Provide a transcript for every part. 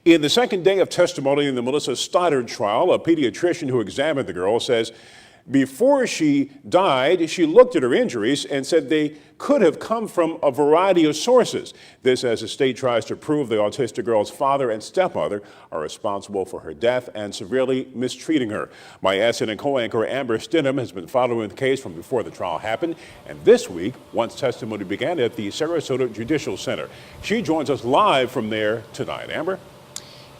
In the second day of testimony in the Melissa Stoddard trial, a pediatrician who examined the girl says before she died, she looked at her injuries and said they could have come from a variety of sources. This as the state tries to prove the autistic girl's father and stepmother are responsible for her death and severely mistreating her. My SNN co-anchor Amber Stidham has been following the case from before the trial happened, and this week, once testimony began at the Sarasota Judicial Center. She joins us live from there tonight. Amber?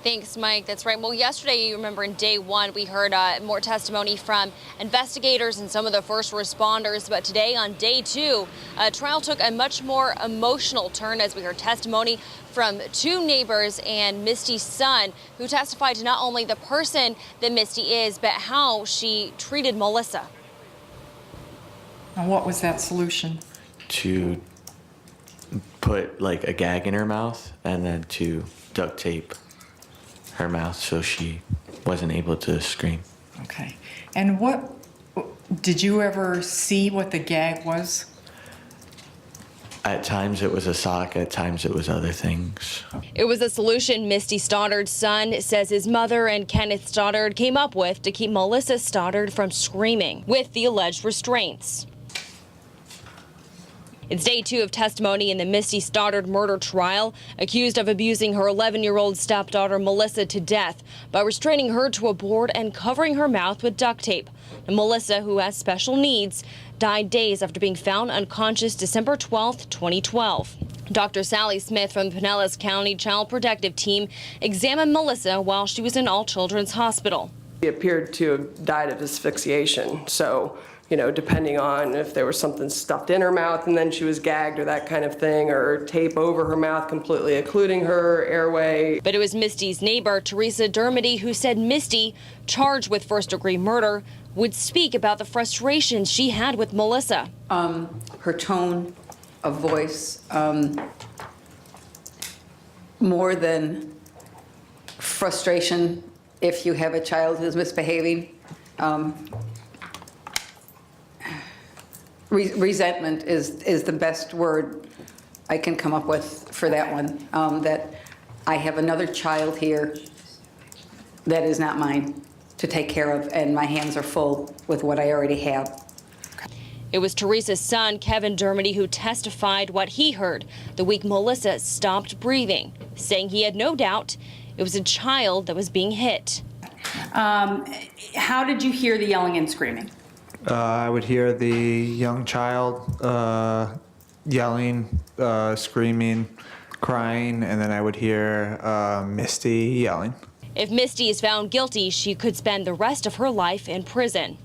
Thanks, Mike. That's right. Well, yesterday, you remember in day one, we heard more testimony from investigators and some of the first responders. But today on day two, trial took a much more emotional turn as we heard testimony from two neighbors and Misty's son, who testified to not only the person that Misty is, but how she treated Melissa. And what was that solution? To put like a gag in her mouth and then to duct tape her mouth so she wasn't able to scream. Okay. And what, did you ever see what the gag was? At times it was a sock, at times it was other things. It was a solution Misty Stoddard's son says his mother and Kenneth Stoddard came up with to keep Melissa Stoddard from screaming with the alleged restraints. It's day two of testimony in the Misty Stoddard murder trial, accused of abusing her 11-year-old stepdaughter Melissa to death by restraining her to a board and covering her mouth with duct tape. And Melissa, who has special needs, died days after being found unconscious December 12, 2012. Dr. Sally Smith from the Pinellas County Child Protective Team examined Melissa while she was in All Children's Hospital. She appeared to have died of asphyxiation, so depending on if there was something stuffed in her mouth and then she was gagged or that kind of thing, or tape over her mouth completely occluding her airway. But it was Misty's neighbor, Teresa Dermody, who said Misty, charged with first-degree murder, would speak about the frustrations she had with Melissa. Her tone of voice, more than frustration if you have a child who's misbehaving. Resentment is the best word I can come up with for that one. That I have another child here that is not mine to take care of, and my hands are full with what I already have. It was Teresa's son, Kevin Dermody, who testified what he heard the week Melissa stopped breathing, saying he had no doubt it was a child that was being hit. How did you hear the yelling and screaming? I would hear the young child yelling, screaming, crying, and then I would hear Misty yelling. If Misty is found guilty, she could spend the rest of her life in prison.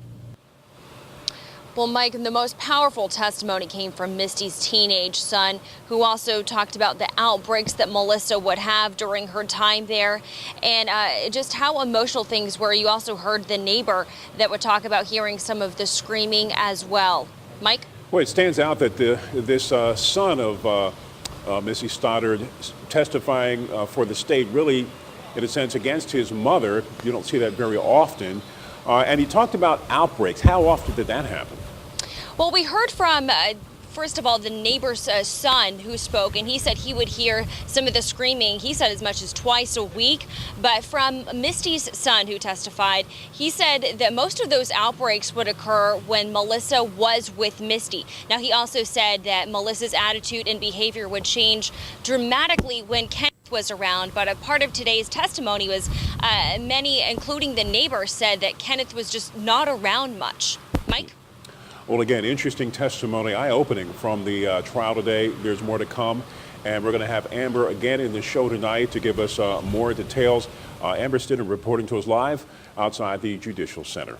Well, Mike, the most powerful testimony came from Misty's teenage son, who also talked about the outbreaks that Melissa would have during her time there and just how emotional things were. You also heard the neighbor that would talk about hearing some of the screaming as well. Mike? Well, it stands out that this son of Missy Stoddard testifying for the state really, in a sense, against his mother. You don't see that very often. And he talked about outbreaks. How often did that happen? Well, we heard from, first of all, the neighbor's son who spoke, and he said he would hear some of the screaming. He said as much as twice a week. But from Misty's son who testified, he said that most of those outbreaks would occur when Melissa was with Misty. Now, he also said that Melissa's attitude and behavior would change dramatically when Kenneth was around, but a part of today's testimony was many, including the neighbor, said that Kenneth was just not around much. Mike? Well, again, interesting testimony, eye-opening from the trial today. There's more to come, and we're going to have Amber again in the show tonight to give us more details. Amber Stidham reporting to us live outside the Judicial Center.